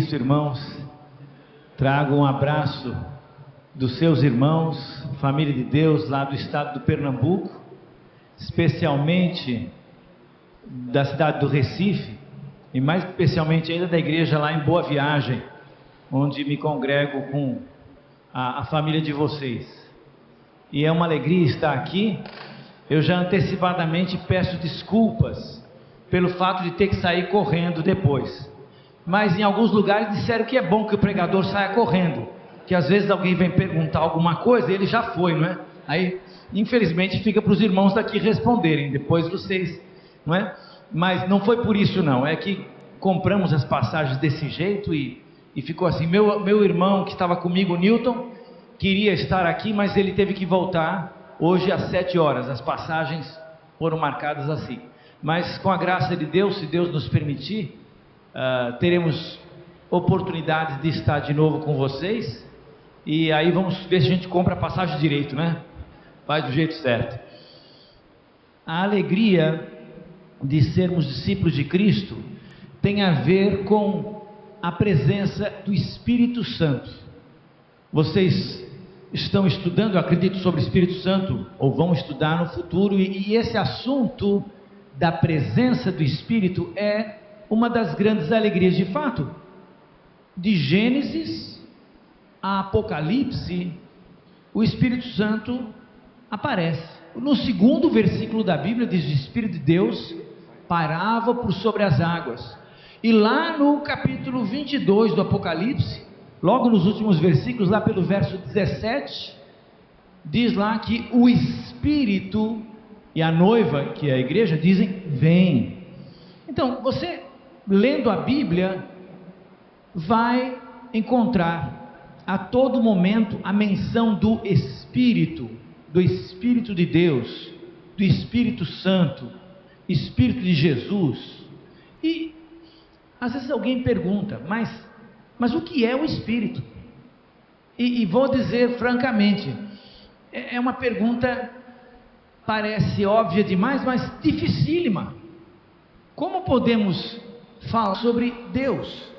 Cristo, irmãos. Trago um abraço dos seus irmãos, família de Deus, lá do estado do Pernambuco, especialmente da cidade do Recife, e mais especialmente ainda da igreja lá em Boa Viagem, onde me congrego com a família de vocês. E é uma alegria estar aqui. Eu já antecipadamente peço desculpas pelo fato de ter que sair correndo depois. Mas em alguns lugares disseram que é bom que o pregador saia correndo, que às vezes alguém vem perguntar alguma coisa e ele já foi, não é? Aí, infelizmente, fica para os irmãos daqui responderem, depois vocês, não é? Mas não foi por isso não, é que compramos as passagens desse jeito e ficou assim. Meu irmão que estava comigo, o Newton, queria estar aqui, mas ele teve que voltar hoje às 7 horas, as passagens foram marcadas assim. Mas com a graça de Deus, se Deus nos permitir, teremos oportunidade de estar de novo com vocês, e aí vamos ver se a gente compra a passagem direito, né? Faz do jeito certo. A alegria de sermos discípulos de Cristo tem a ver com a presença do Espírito Santo. Vocês estão estudando, eu acredito, sobre o Espírito Santo, ou vão estudar no futuro, e esse assunto da presença do Espírito é uma das grandes alegrias. De fato, de Gênesis a Apocalipse, o Espírito Santo aparece. No segundo versículo da Bíblia diz: o Espírito de Deus parava por sobre as águas. E lá no capítulo 22 do Apocalipse, logo nos últimos versículos, lá pelo verso 17, diz lá que o Espírito e a noiva, que é a igreja, dizem: vem. Então, você lendo a Bíblia, vai encontrar a todo momento a menção do Espírito de Deus, do Espírito Santo, Espírito de Jesus. E às vezes alguém pergunta, mas o que é o Espírito? E vou dizer francamente, é uma pergunta, parece óbvia demais, mas dificílima. Como podemos falar sobre Deus?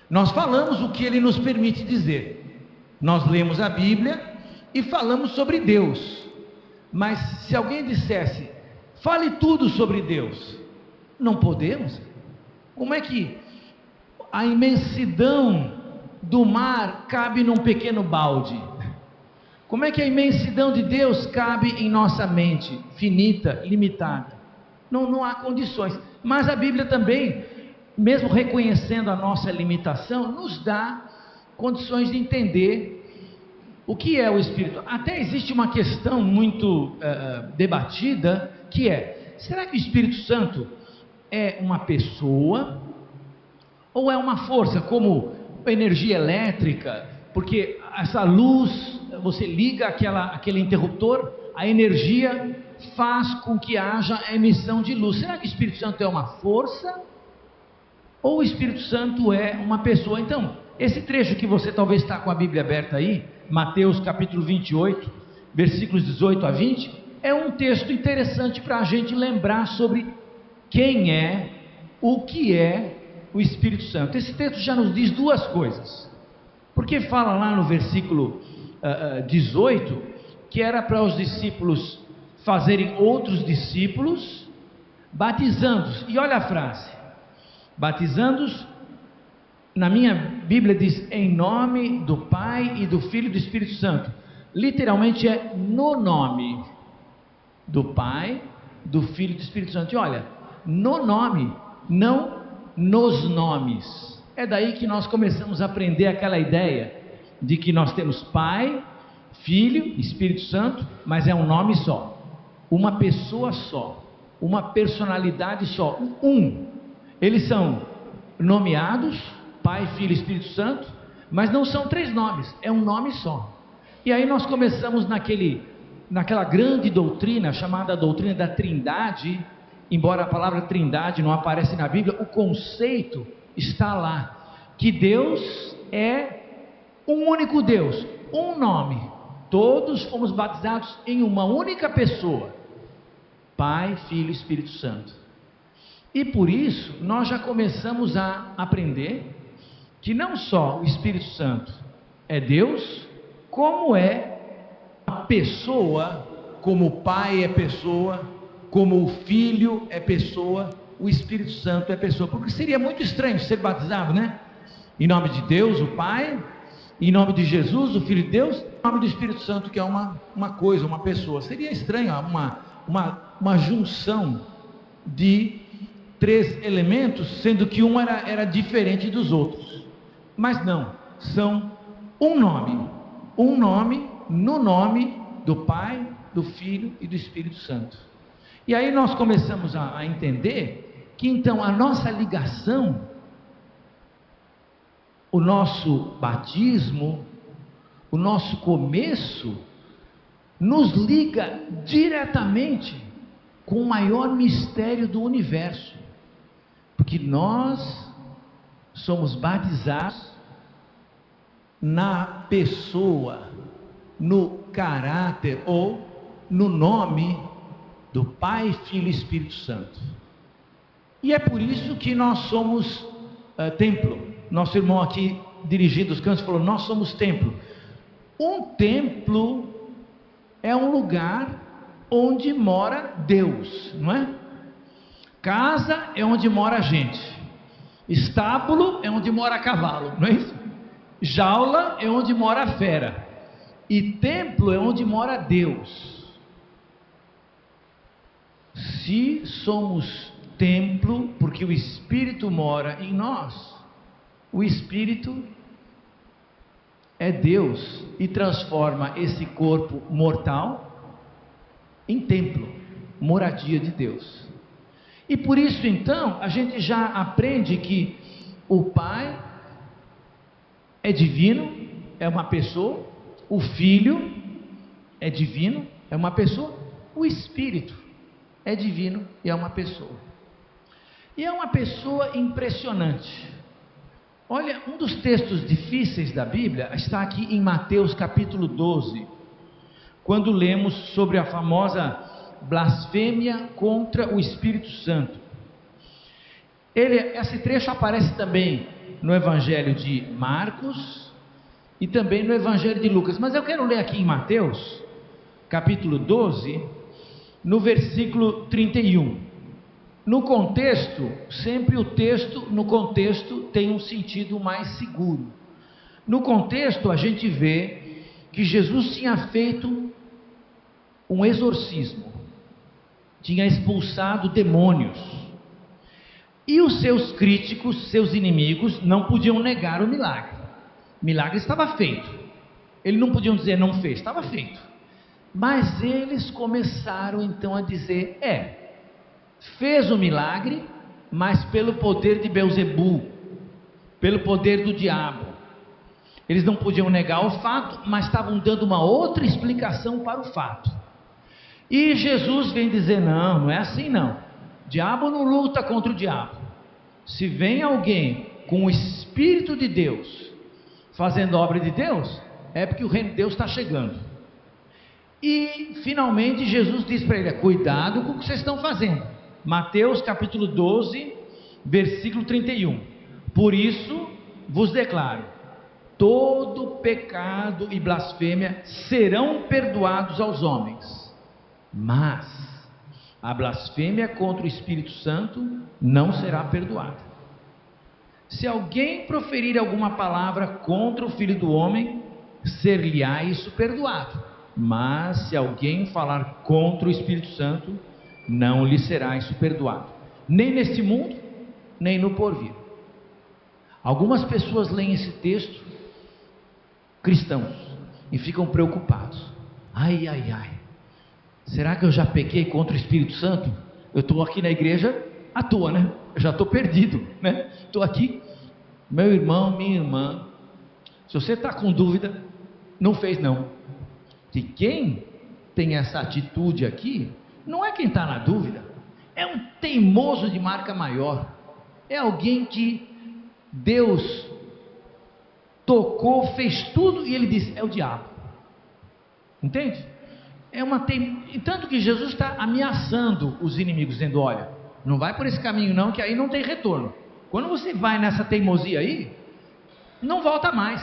Nós falamos o que Ele nos permite dizer. Nós lemos a Bíblia e falamos sobre Deus. Mas se alguém dissesse, fale tudo sobre Deus, não podemos. Como é que a imensidão do mar cabe num pequeno balde? Como é que a imensidão de Deus cabe em nossa mente, finita, limitada? Não há condições. Mas a Bíblia também, mesmo reconhecendo a nossa limitação, nos dá condições de entender o que é o Espírito. Até existe uma questão muito debatida, que é: será que o Espírito Santo é uma pessoa ou é uma força, como energia elétrica? Porque essa luz, você liga aquele interruptor, a energia faz com que haja a emissão de luz. Será que o Espírito Santo é uma força ou o Espírito Santo é uma pessoa? Então, esse trecho que você talvez está com a Bíblia aberta aí, Mateus capítulo 28, versículos 18 a 20, é um texto interessante para a gente lembrar sobre quem é, o que é o Espírito Santo. Esse texto já nos diz duas coisas, porque fala lá no versículo 18, que era para os discípulos fazerem outros discípulos, batizando-os. E olha a frase: batizando-os, na minha Bíblia diz, em nome do Pai e do Filho e do Espírito Santo. Literalmente é no nome do Pai, do Filho e do Espírito Santo. E olha, no nome, não nos nomes. É daí que nós começamos a aprender aquela ideia de que nós temos Pai, Filho, Espírito Santo, mas é um nome só, uma pessoa só, uma personalidade só, eles são nomeados, Pai, Filho e Espírito Santo, mas não são três nomes, é um nome só. E aí nós começamos naquela grande doutrina, chamada doutrina da Trindade. Embora a palavra Trindade não apareça na Bíblia, o conceito está lá, que Deus é um único Deus, um nome. Todos fomos batizados em uma única pessoa, Pai, Filho e Espírito Santo. E por isso nós já começamos a aprender que não só o Espírito Santo é Deus, como é a pessoa, como o Pai é pessoa, como o Filho é pessoa, o Espírito Santo é pessoa. Porque seria muito estranho ser batizado, né? Em nome de Deus, o Pai, em nome de Jesus, o Filho de Deus, em nome do Espírito Santo, que é uma coisa, uma pessoa. Seria estranho uma junção de três elementos, sendo que um era diferente dos outros. Mas não, são um nome no nome do Pai, do Filho e do Espírito Santo. E aí nós começamos a entender que então a nossa ligação, o nosso batismo, o nosso começo, nos liga diretamente com o maior mistério do universo, porque nós somos batizados na pessoa, no caráter ou no nome do Pai, Filho e Espírito Santo. E é por isso que nós somos templo. Nosso irmão aqui dirigindo os cantos falou: nós somos templo. Um templo é um lugar onde mora Deus, não é? Casa é onde mora a gente. Estábulo é onde mora cavalo, não é isso? Jaula é onde mora a fera. E templo é onde mora Deus. Se somos templo, porque o Espírito mora em nós, o Espírito é Deus e transforma esse corpo mortal em templo, moradia de Deus. E por isso então a gente já aprende que o Pai é divino, é uma pessoa, o Filho é divino, é uma pessoa, o Espírito é divino e é uma pessoa. E é uma pessoa impressionante. Olha, um dos textos difíceis da Bíblia está aqui em Mateus capítulo 12, quando lemos sobre a famosa blasfêmia contra o Espírito Santo. Esse trecho aparece também no Evangelho de Marcos e também no Evangelho de Lucas, mas eu quero ler aqui em Mateus capítulo 12, no versículo 31. No contexto, sempre o texto no contexto tem um sentido mais seguro. No contexto a gente vê que Jesus tinha feito um exorcismo, tinha expulsado demônios, e os seus críticos, seus inimigos, não podiam negar o milagre. O milagre estava feito, eles não podiam dizer não fez, estava feito. Mas eles começaram então a dizer: fez o milagre, mas pelo poder de Belzebu, pelo poder do diabo. Eles não podiam negar o fato, mas estavam dando uma outra explicação para o fato. E Jesus vem dizer: não é assim não. O diabo não luta contra o diabo. Se vem alguém com o Espírito de Deus fazendo a obra de Deus, é porque o reino de Deus está chegando. E finalmente Jesus diz para ele: cuidado com o que vocês estão fazendo. Mateus capítulo 12, versículo 31. Por isso vos declaro: todo pecado e blasfêmia serão perdoados aos homens, mas a blasfêmia contra o Espírito Santo não será perdoada. Se alguém proferir alguma palavra contra o Filho do Homem, ser-lhe-á isso perdoado, mas se alguém falar contra o Espírito Santo, não lhe será isso perdoado, nem neste mundo, nem no porvir. Algumas pessoas leem esse texto, cristãos, e ficam preocupados: ai, será que eu já pequei contra o Espírito Santo? Eu estou aqui na igreja à toa, né? Eu já estou perdido, né? Estou aqui. Meu irmão, minha irmã, se você está com dúvida, não fez não. E quem tem essa atitude aqui, não é quem está na dúvida, é um teimoso de marca maior, é alguém que Deus tocou, fez tudo e ele disse: é o diabo. Entende? Tanto que Jesus está ameaçando os inimigos, dizendo: olha, não vai por esse caminho não, que aí não tem retorno. Quando você vai nessa teimosia aí, não volta mais.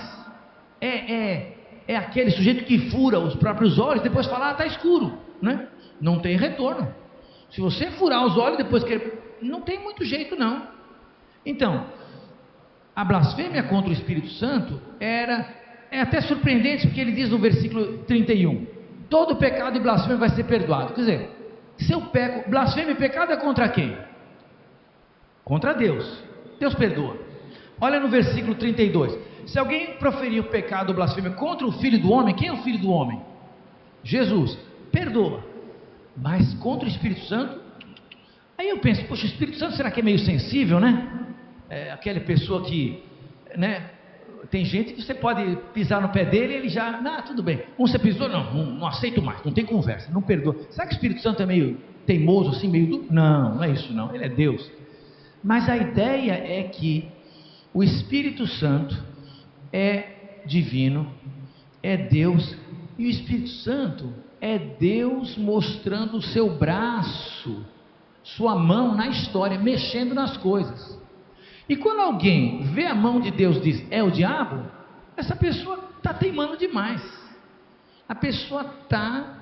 É aquele sujeito que fura os próprios olhos, depois fala, está escuro, né? Não tem retorno. Se você furar os olhos, depois que... não tem muito jeito não. Então, a blasfêmia contra o Espírito Santo é até surpreendente, porque ele diz no versículo 31, todo pecado e blasfêmia vai ser perdoado. Quer dizer, se eu peco, blasfêmia e pecado é contra quem? Contra Deus. Deus perdoa. Olha no versículo 32, se alguém proferir o pecado ou blasfêmia contra o Filho do Homem, quem é o Filho do Homem? Jesus, perdoa. Mas contra o Espírito Santo, aí eu penso, poxa, o Espírito Santo será que é meio sensível, né? Aquela pessoa que, né? Tem gente que você pode pisar no pé dele e ele já, tudo bem. Você pisou, não aceito mais, não tem conversa, não perdoa. Será que o Espírito Santo é meio teimoso assim, meio duro? Não é isso não, ele é Deus. Mas a ideia é que o Espírito Santo é divino, é Deus, e o Espírito Santo é Deus mostrando o seu braço, sua mão na história, mexendo nas coisas. E quando alguém vê a mão de Deus e diz, é o diabo, essa pessoa está teimando demais. A pessoa está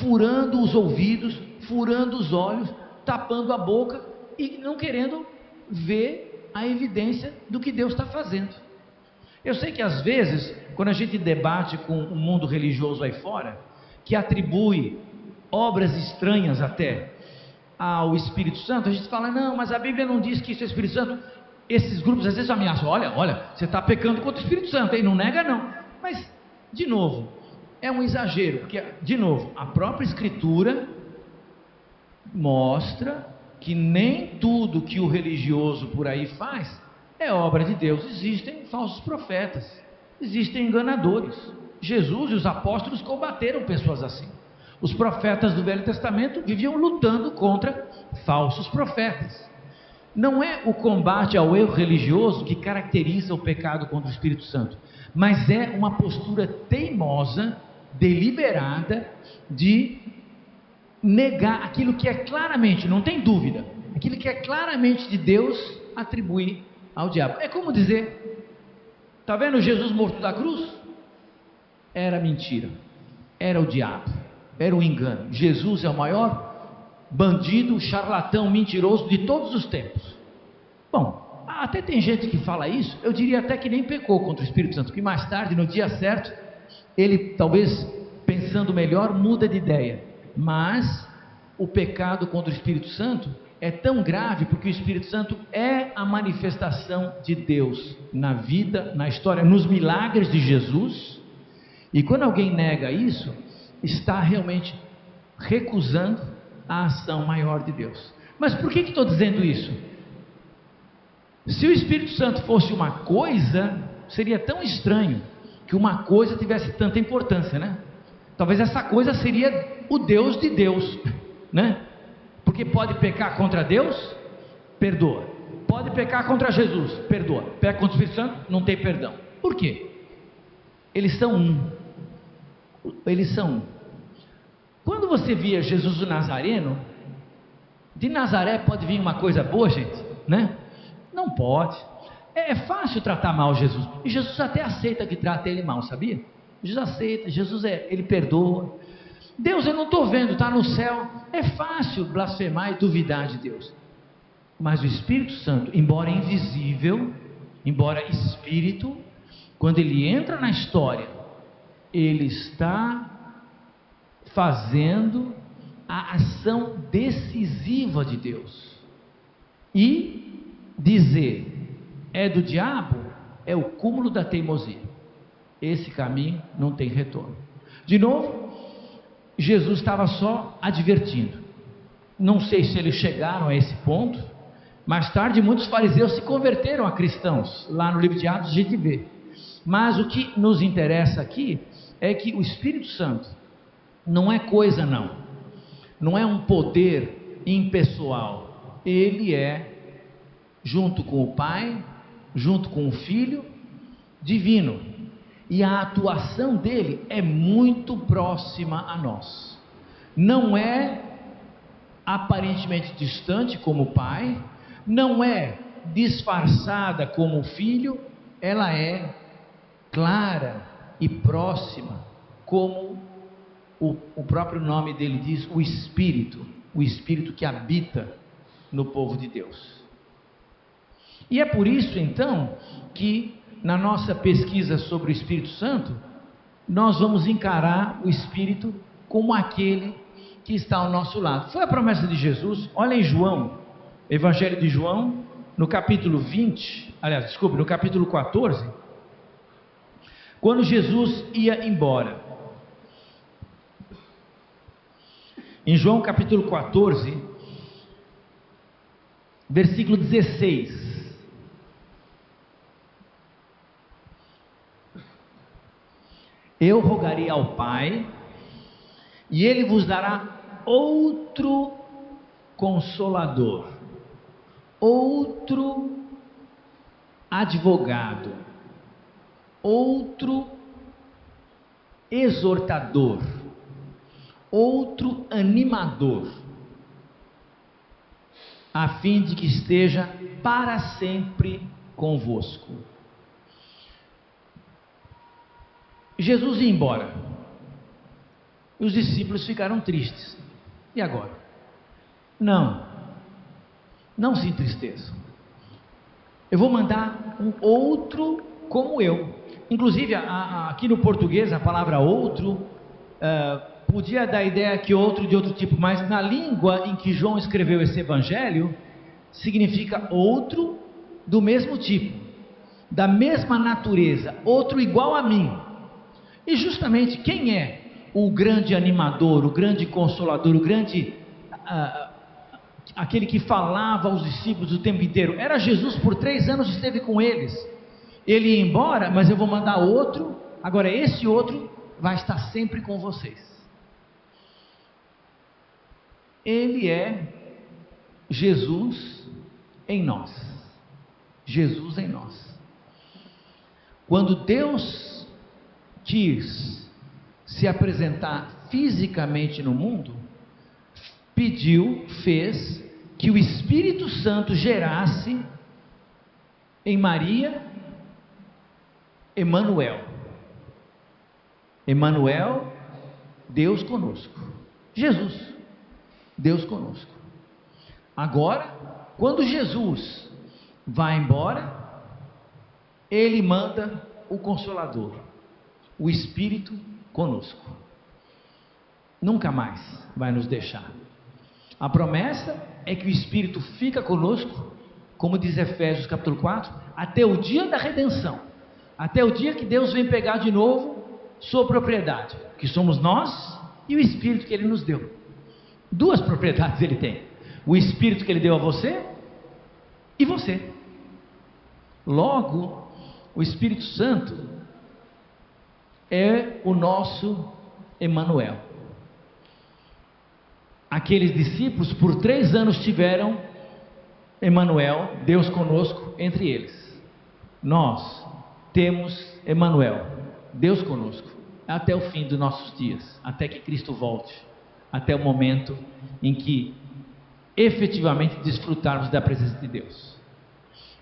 furando os ouvidos, furando os olhos, tapando a boca e não querendo ver a evidência do que Deus está fazendo. Eu sei que às vezes, quando a gente debate com o mundo religioso aí fora, que atribui obras estranhas até ao Espírito Santo, a gente fala, não, mas a Bíblia não diz que isso é Espírito Santo. Esses grupos às vezes ameaçam, olha, você está pecando contra o Espírito Santo, aí não nega não. Mas, de novo, é um exagero, porque, de novo, a própria Escritura mostra que nem tudo que o religioso por aí faz é obra de Deus. Existem falsos profetas, existem enganadores. Jesus e os apóstolos combateram pessoas assim. Os profetas do Velho Testamento viviam lutando contra falsos profetas. Não é o combate ao erro religioso que caracteriza o pecado contra o Espírito Santo, mas é uma postura teimosa, deliberada, de negar aquilo que é claramente, não tem dúvida, aquilo que é claramente de Deus, atribuir ao diabo. É como dizer, está vendo Jesus morto da cruz? Era mentira, era o diabo, era o engano. Jesus é o maior bandido, charlatão, mentiroso de todos os tempos. Bom, até tem gente que fala isso, eu diria até que nem pecou contra o Espírito Santo, que mais tarde, no dia certo, ele talvez, pensando melhor, muda de ideia. Mas o pecado contra o Espírito Santo é tão grave, porque o Espírito Santo é a manifestação de Deus na vida, na história, nos milagres de Jesus, e quando alguém nega isso, está realmente recusando a ação maior de Deus. Mas por que estou dizendo isso? Se o Espírito Santo fosse uma coisa, seria tão estranho que uma coisa tivesse tanta importância, né? Talvez essa coisa seria o Deus de Deus, né? Porque pode pecar contra Deus, perdoa. Pode pecar contra Jesus, perdoa. Peca contra o Espírito Santo, não tem perdão. Por quê? Eles são um. Eles são um. Quando você via Jesus o Nazareno, de Nazaré pode vir uma coisa boa, gente, né? Não pode. É fácil tratar mal Jesus. E Jesus até aceita que trate ele mal, sabia? Jesus aceita, ele perdoa. Deus, eu não estou vendo, está no céu. É fácil blasfemar e duvidar de Deus. Mas o Espírito Santo, embora invisível, embora Espírito, quando ele entra na história, ele está fazendo a ação decisiva de Deus. E dizer é do diabo é o cúmulo da teimosia. Esse caminho não tem retorno. De novo, Jesus estava só advertindo. Não sei se eles chegaram a esse ponto. Mais tarde muitos fariseus se converteram a cristãos. Lá no livro de Atos a gente vê. Mas o que nos interessa aqui é que o Espírito Santo não é coisa não é um poder impessoal. Ele é, junto com o Pai, junto com o Filho, divino, e a atuação dele é muito próxima a nós. Não é aparentemente distante como o Pai, não é disfarçada como filho, ela é clara e próxima, como o próprio nome dele diz, o Espírito que habita no povo de Deus. E é por isso então que na nossa pesquisa sobre o Espírito Santo, nós vamos encarar o Espírito como aquele que está ao nosso lado. Foi a promessa de Jesus. Olha em João, Evangelho de João, no capítulo 14, quando Jesus ia embora. Em João capítulo 14, versículo 16. Eu rogarei ao Pai, e Ele vos dará outro Consolador, outro advogado, outro exortador, outro animador, a fim de que esteja para sempre convosco. Jesus ia embora, e os discípulos ficaram tristes. E agora? Não se entristeçam. Eu vou mandar um outro como eu. Inclusive, aqui no português, a palavra outro podia dar a ideia que outro de outro tipo, mas na língua em que João escreveu esse evangelho, significa outro do mesmo tipo, da mesma natureza, outro igual a mim. E justamente quem é o grande animador, o grande consolador, o grande aquele que falava aos discípulos o tempo inteiro? Era Jesus. Por 3 anos esteve com eles. Ele ia embora, mas eu vou mandar outro. Agora esse outro vai estar sempre com vocês. Ele é Jesus em nós. Jesus em nós. Quando Deus quis se apresentar fisicamente no mundo, fez que o Espírito Santo gerasse em Maria Emanuel. Emanuel, Deus conosco. Jesus, Deus conosco. Agora, quando Jesus vai embora, Ele manda o Consolador, o Espírito conosco. Nunca mais vai nos deixar. A promessa é que o Espírito fica conosco, como diz Efésios capítulo 4, até o dia da redenção, até o dia que Deus vem pegar de novo sua propriedade, que somos nós e o Espírito que Ele nos deu. 2 propriedades Ele tem: o Espírito que Ele deu a você e você. Logo, o Espírito Santo é o nosso Emanuel. Aqueles discípulos por 3 anos tiveram Emanuel, Deus conosco, entre eles. Nós temos Emanuel, Deus conosco, até o fim dos nossos dias, até que Cristo volte, até o momento em que efetivamente desfrutarmos da presença de Deus.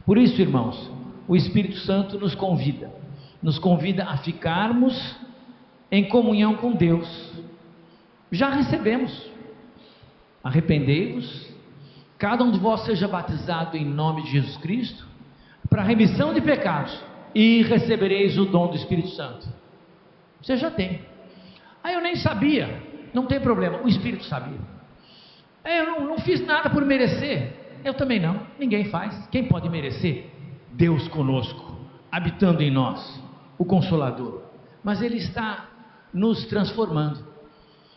Por isso, irmãos, o Espírito Santo nos convida a ficarmos em comunhão com Deus. Já recebemos. Arrependei-vos, cada um de vós seja batizado em nome de Jesus Cristo, para a remissão de pecados, e recebereis o dom do Espírito Santo. Você já tem. Eu nem sabia. Não tem problema, o Espírito sabia. Eu não fiz nada por merecer. Eu também não, ninguém faz. Quem pode merecer? Deus conosco, habitando em nós, o Consolador. Mas Ele está nos transformando.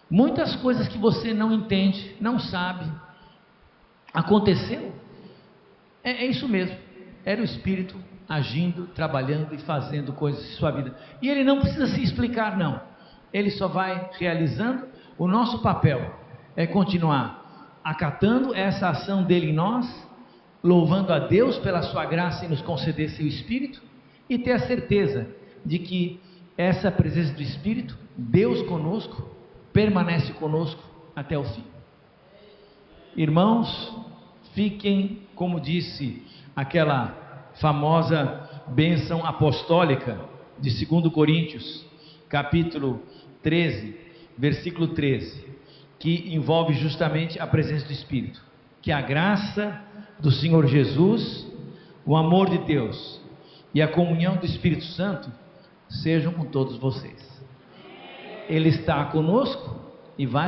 Muitas coisas que você não entende, não sabe, aconteceu. É isso mesmo. Era o Espírito agindo, trabalhando e fazendo coisas em sua vida. E Ele não precisa se explicar, não. Ele só vai realizando. O nosso papel é continuar acatando essa ação dele em nós, louvando a Deus pela sua graça em nos conceder seu Espírito, e ter a certeza de que essa presença do Espírito, Deus conosco, permanece conosco até o fim. Irmãos, fiquem, como disse aquela famosa bênção apostólica de 2 Coríntios, capítulo 13, versículo 13, que envolve justamente a presença do Espírito. Que a graça do Senhor Jesus, o amor de Deus e a comunhão do Espírito Santo sejam com todos vocês. Ele está conosco e vai